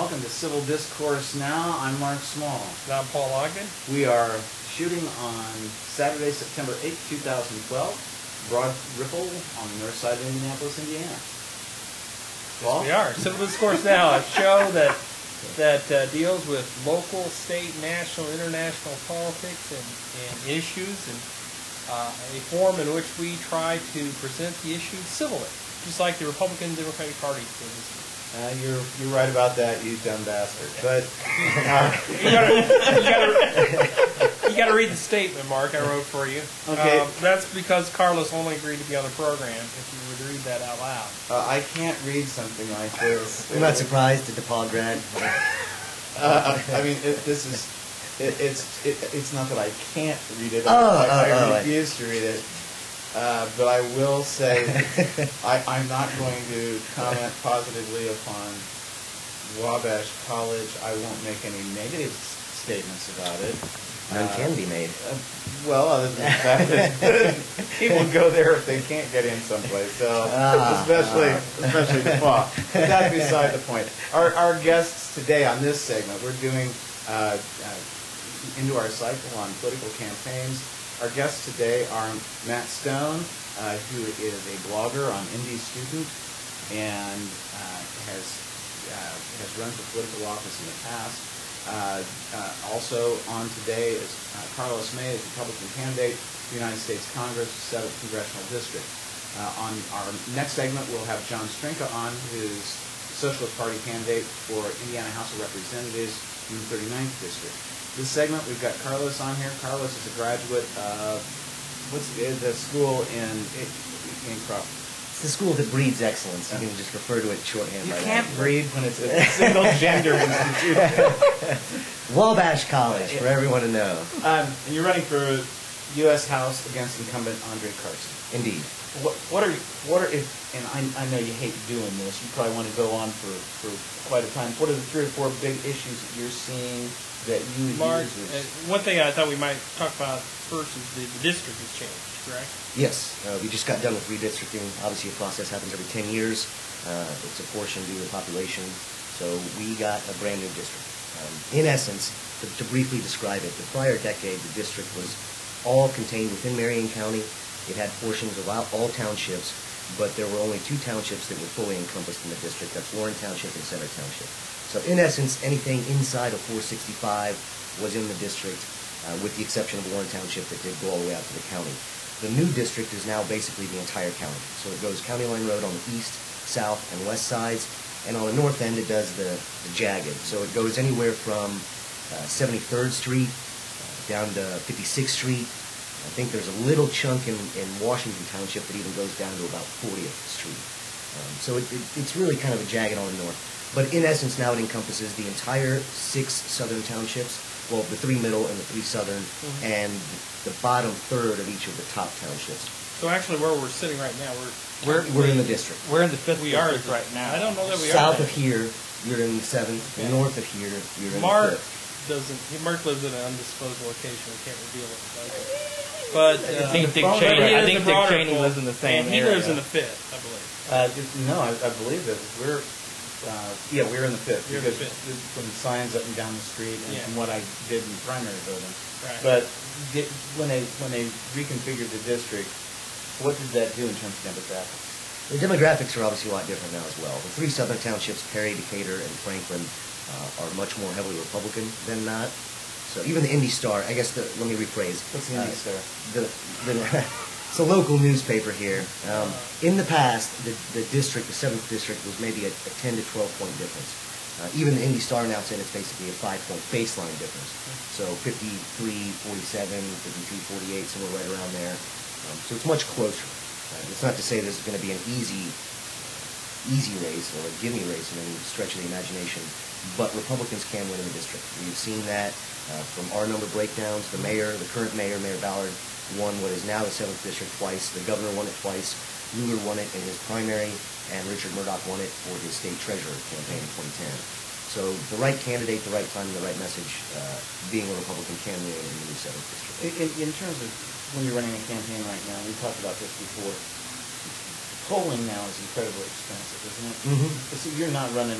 Welcome to Civil Discourse Now. I'm Mark Small. And I'm Paul Ogden. We are shooting on Saturday, September 8th, 2012, Broad Ripple on the north side of Indianapolis, Indiana. Yes, we are. Civil Discourse Now, a show that deals with local, state, national, international politics and issues, and a forum in which we try to present the issues civilly, just like the Republican Democratic Party did this week. You're right about that, you dumb bastard. But you got to read the statement, Mark. I wrote for you. Okay. That's because Carlos only agreed to be on the program. If you would read that out loud. I can't read something like this. I'm not surprised at the Paul grant. I mean, it's not that I can't read it. I refuse to read it. But I will say I'm not going to comment positively upon Wabash College. I won't make any negative statements about it. None can be made. Well, other than the fact that people go there if they can't get in someplace. So especially the fall. But that's beside the point. Our guests today on this segment, we're doing into our cycle on political campaigns. Our guests today are Matt Stone, who is a blogger on Indy Student and has run for political office in the past. Also on today is Carlos May, is Republican candidate for the United States Congress, 7th Congressional District. On our next segment, we'll have John Strinka on, who's Socialist Party candidate for Indiana House of Representatives in the 39th District. This segment, we've got Carlos on here. Carlos is a graduate of, what's the school in Crawford? It's the school that breeds excellence. You can just refer to it shorthand by that. You can't breed when it's a single-gender institution. Wabash College, for everyone to know. And you're running for U.S. House against incumbent Andre Carson. Indeed. What are and I know you hate doing this. You probably want to go on for quite a time. What are the 3 or 4 big issues that you're seeing that you Mark, users? one thing I thought we might talk about first is the district has changed, correct? Yes. We just got done with redistricting. Obviously, a process happens every 10 years. It's a portion due to the population. So we got a brand new district. In essence, to briefly describe it, the prior decade, the district was all contained within Marion County. It had portions of all townships, but there were only 2 townships that were fully encompassed in the district. That's Warren Township and Center Township. So in essence, anything inside of 465 was in the district, with the exception of Warren Township that did go all the way out to the county. The new district is now basically the entire county. So it goes County Line Road on the east, south, and west sides, and on the north end it does the jagged. So it goes anywhere from 73rd Street down to 56th Street. I think there's a little chunk in Washington Township that even goes down to about 40th Street. So it's really kind of a jagged on the north. But in essence, now it encompasses the entire 6 southern townships, well, the 3 middle and the 3 southern, and the bottom third of each of the top townships. So actually, where we're sitting right now, We're in the district. We're in the 5th we are district right now. I don't know that we South are. of here, you're in the 7th. Okay. North of here, you're in Mark the 5th. Mark lives in an undisclosed location. We can't reveal it. But I think Dick Cheney lives in the same and he area. lives in the 5th, I believe. No, I believe that we're we're in the 5th You're in the because 5th. from the signs up and down the street and from what I did in the primary voting. Right. But when they reconfigured the district, what did that do in terms of demographics? The demographics are obviously a lot different now as well. The 3 southern townships, Perry, Decatur, and Franklin, are much more heavily Republican than not. So even the Indy Star, I guess, let me rephrase. What's the Indy Star? It's a local newspaper here. In the past, the district, the 7th district, was maybe a 10 to 12 point difference. Even the Indy Star now said it's basically a 5-point baseline difference. So 53, 47, 52, 48, somewhere right around there. So it's much closer. It's not to say this is going to be an easy race or a gimme race in any stretch of the imagination, but Republicans can win in the district. We've seen that from our number breakdowns. The current mayor, Mayor Ballard, won what is now the 7th district twice. The governor won it twice. Ruger won it in his primary, and Richard Murdoch won it for his state treasurer campaign in 2010. So the right candidate, the right time, and the right message, being a Republican can win in the new 7th district. In terms of when you're running a campaign right now, we talked about this before, polling now is incredibly expensive, isn't it? Mm-hmm. So you're not running.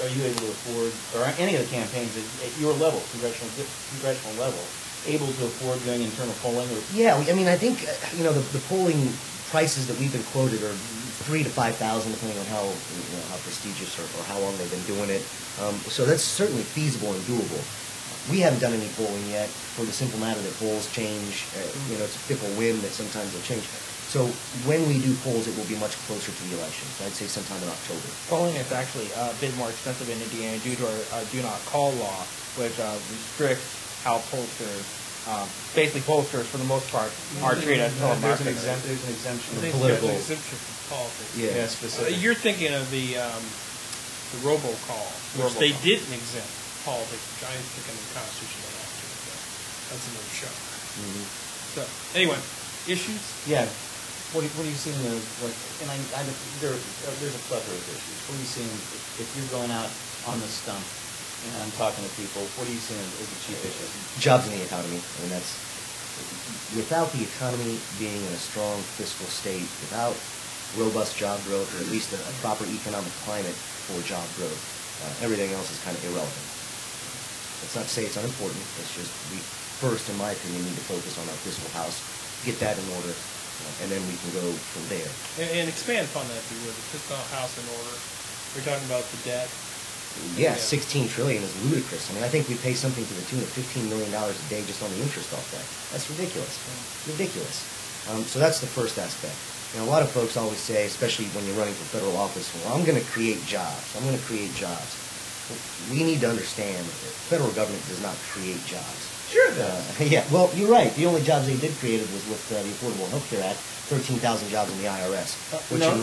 Are you able to afford, or are any of the campaigns at your level, congressional level, able to afford doing internal polling? Or? Yeah, I mean, I think the polling prices that we've been quoted are $3,000 to $5,000, depending on how prestigious or how long they've been doing it. So that's certainly feasible and doable. We haven't done any polling yet for the simple matter that polls change. It's a fickle wind that sometimes they'll change. So when we do polls, it will be much closer to the election. So I'd say sometime in October. Polling is actually a bit more expensive in Indiana due to our do not call law, which restricts how pollsters, basically pollsters for the most part, are treated as telemarketers. There's an exemption. Political. There's an exemption from politics. Yeah, specific. You're thinking of the robocall, which they didn't exempt politics, which I think in the Constitution they have to. But that's another show. Mm-hmm. So anyway, issues. Yeah. What are you seeing there? There's a plethora of issues. What are you seeing if you're going out on the stump and talking to people? What are you seeing as the chief issue? Jobs in the economy. I mean, that's without the economy being in a strong fiscal state, without robust job growth, or at least a proper economic climate for job growth, everything else is kind of irrelevant. That's not to say it's unimportant. It's just we first, in my opinion, need to focus on our fiscal house, get that in order, and then we can go from there. And expand upon that, if you would. The fiscal house in order. We're talking about the debt. Yeah, $16 trillion is ludicrous. I mean, I think we pay something to the tune of $15 million a day just on the interest off that. That's ridiculous. Ridiculous. So that's the first aspect. A lot of folks always say, especially when you're running for federal office, well, I'm going to create jobs. I'm going to create jobs. We need to understand that the federal government does not create jobs. Sure it does. Yeah, well, you're right. The only jobs they did create was with the Affordable Health Care Act, 13,000 jobs in the IRS, which in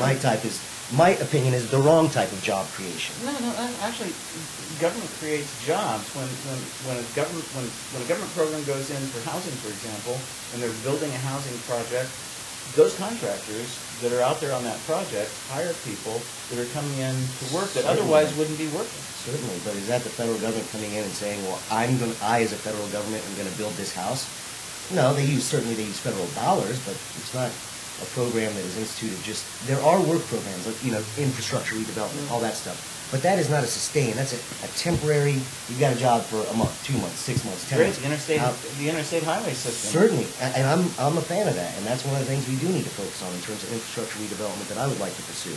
my opinion is the wrong type of job creation. No, actually, government creates jobs when a government program goes in for housing, for example, and they're building a housing project. Those contractors that are out there on that project hire people that are coming in to work that otherwise wouldn't be working. Certainly, but is that the federal government coming in and saying, well, I as a federal government am going to build this house? No, they use federal dollars, but it's not a program that is instituted there are work programs, like, infrastructure redevelopment, all that stuff. But that is not a sustain. That's a temporary, you've got a job for a month, 2 months, 6 months, 10 months. The interstate highway system. Certainly, and I'm a fan of that, and that's one of the things we do need to focus on in terms of infrastructure redevelopment that I would like to pursue.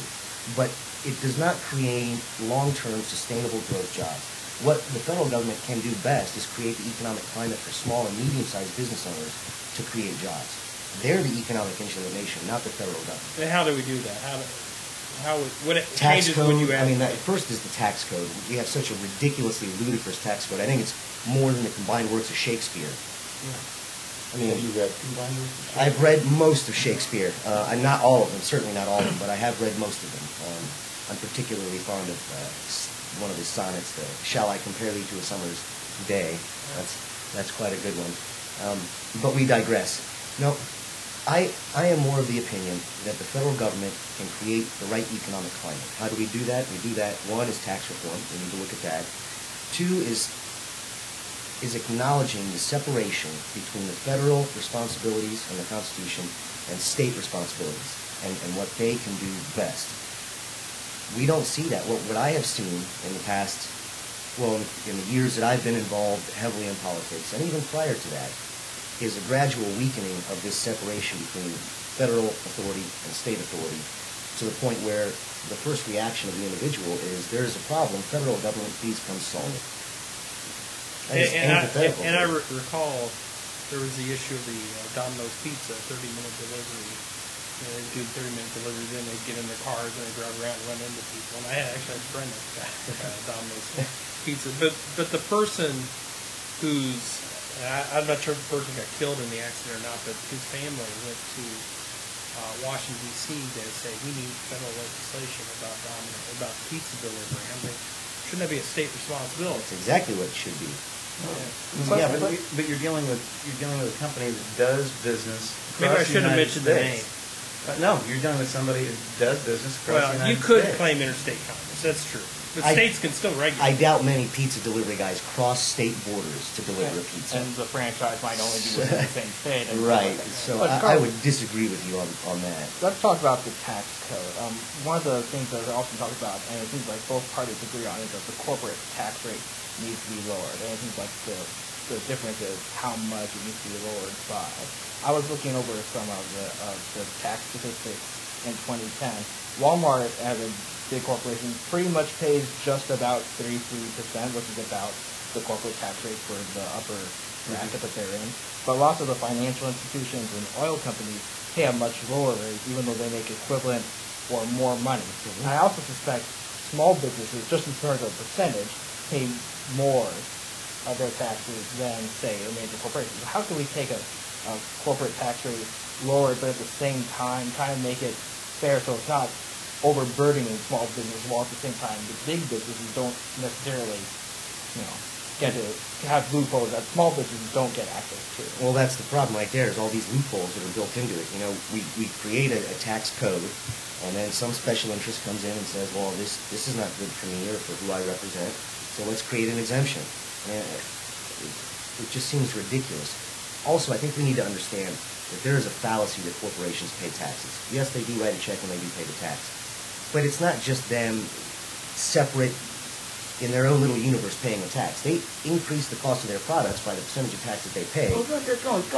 But it does not create long-term sustainable growth jobs. What the federal government can do best is create the economic climate for small and medium-sized business owners to create jobs. They're the economic engine of the nation, not the federal government. And how do we do that? What tax changes code, would you add? First is the tax code. We have such a ridiculously ludicrous tax code. I think it's more than the combined works of Shakespeare. Yeah. I mean, have you read combined works of Shakespeare? I've read most of Shakespeare. Not all of them, certainly not all of them, but I have read most of them. I'm particularly fond of one of his sonnets, "Shall I compare thee to a summer's day?" That's quite a good one. But we digress. No, I am more of the opinion that the federal government can create the right economic climate. How do we do that? We do that, one, is tax reform. We need to look at that. Two is acknowledging the separation between the federal responsibilities and the Constitution and state responsibilities and what they can do best. We don't see that. What I have seen in the past, in the years that I've been involved heavily in politics, and even prior to that, is a gradual weakening of this separation between federal authority and state authority, to the point where the first reaction of the individual is, there is a problem, federal government, please come solve it. And I recall there was the issue of the Domino's Pizza 30-minute delivery. They do 30-minute delivery, then they get in their cars and they drive around and run into people. And I actually had a friend that got Domino's Pizza. But the person who's, I'm not sure if the person got killed in the accident or not, but his family went to Washington, D.C. to say, we need federal legislation about pizza delivery. I mean, shouldn't that be a state responsibility? That's exactly what it should be. Yeah, but you're dealing with a company that does business. Maybe I shouldn't have mentioned the name. No, you're dealing with somebody who does business across the United States. You could claim interstate commerce. That's true. The states can still regulate. I doubt many pizza delivery guys cross state borders to deliver a pizza. And the franchise might only be within the same state. Right. So I would disagree with you on that. Let's talk about the tax code. One of the things that I often talk about, and it seems like both parties agree on, is that the corporate tax rate needs to be lowered. And it seems like the difference is how much it needs to be lowered by. I was looking over some of the tax statistics in 2010. Walmart, as a big corporation, pretty much pays just about 33%, which is about the corporate tax rate for the upper bracket that they're in. But lots of the financial institutions and oil companies pay a much lower rate, even though they make equivalent or more money. And I also suspect small businesses, just in terms of percentage, pay more of their taxes than, say, a major corporation. So how can we take a corporate tax rate lower, but at the same time kind of make it fair so it's not overburdening small business, while at the same time the big businesses don't necessarily, get to have loopholes that small businesses don't get access to? Well, that's the problem right there, is all these loopholes that are built into it. We create a tax code, and then some special interest comes in and says, well, this is not good for me or for who I represent, so let's create an exemption. And it just seems ridiculous. Also, I think we need to understand that there is a fallacy that corporations pay taxes. Yes, they do write a check and they do pay the tax. But it's not just them separate in their own little universe paying a tax. They increase the cost of their products by the percentage of tax that they pay. Well,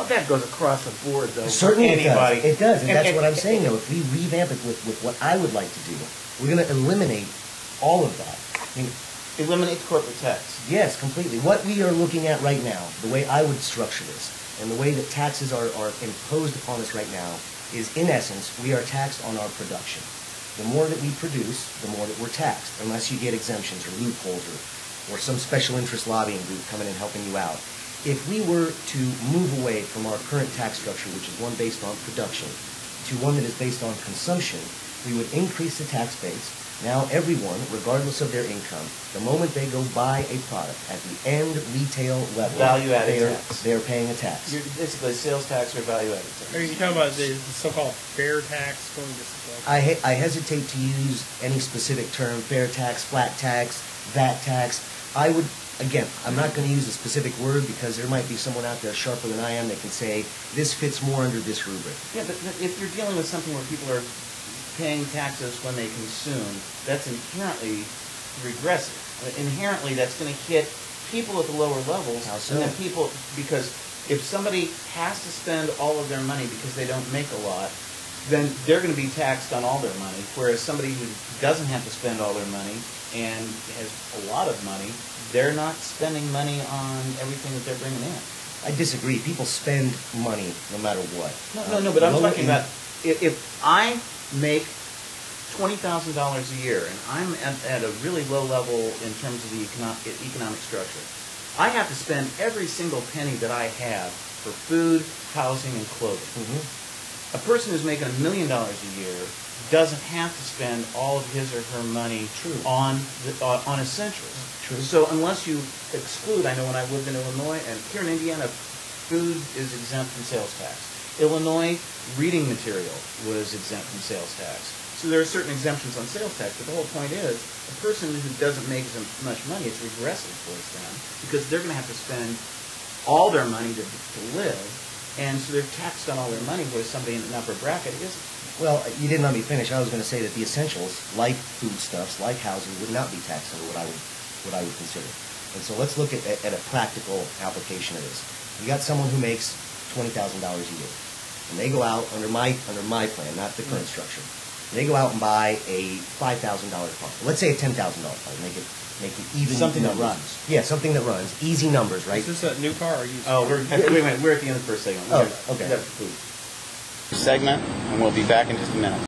that goes across the board, though. Certainly anybody. It does, and that's what I'm saying, though. If we revamp it with what I would like to do, we're going to eliminate all of that. I mean, eliminate corporate tax. yes, completely. What we are looking at right now, the way I would structure this, and the way that taxes are imposed upon us right now, is, in essence, we are taxed on our production. The more that we produce, the more that we're taxed, unless you get exemptions or loopholes or some special interest lobbying group coming and helping you out. If we were to move away from our current tax structure, which is one based on production, to one that is based on consumption, we would increase the tax base. Now everyone, regardless of their income, the moment they go buy a product at the end retail level, Value-added tax. They're paying a tax. You're basically sales tax or value-added tax. Are you talking about the so-called fair tax going to I hesitate to use any specific term, fair tax, flat tax, VAT tax. I would, again, I'm not going to use a specific word because there might be someone out there sharper than I am that can say, this fits more under this rubric. Yeah, but if you're dealing with something where people are paying taxes when they consume, that's inherently regressive. Inherently, that's going to hit people at the lower levels. How so? And then people, because if somebody has to spend all of their money because they don't make a lot, then they're going to be taxed on all their money, whereas somebody who doesn't have to spend all their money and has a lot of money, they're not spending money on everything that they're bringing in. I disagree. People spend money no matter what. No, but I'm talking about if I make $20,000 a year and I'm at a really low level in terms of the economic structure, I have to spend every single penny that I have for food, housing, and clothing. Mm-hmm. A person who's making $1 million a year doesn't have to spend all of his or her money on essentials. True. So unless you exclude, I know when I lived in Illinois, and here in Indiana, food is exempt from sales tax. Illinois, reading material was exempt from sales tax. So there are certain exemptions on sales tax, but the whole point is, a person who doesn't make as much money, it's regressive towards them, because they're going to have to spend all their money to live, and so they're taxed on all their money, whereas somebody in an upper bracket isn't. Well, you didn't let me finish. I was going to say that the essentials, like foodstuffs, like housing, would not be taxed under what I would consider. And so let's look at a practical application of this. You got someone who makes $20,000 a year, and they go out under my plan, not the current structure. They go out and buy a $5,000 car. Let's say a $10,000 car. Make it even. Something numbers. that runs. Yeah, something that runs. Easy numbers, right? Is this a new car or used? Oh, wait a minute. We're at the end of the first segment. Oh, okay. Segment, and we'll be back in just a minute.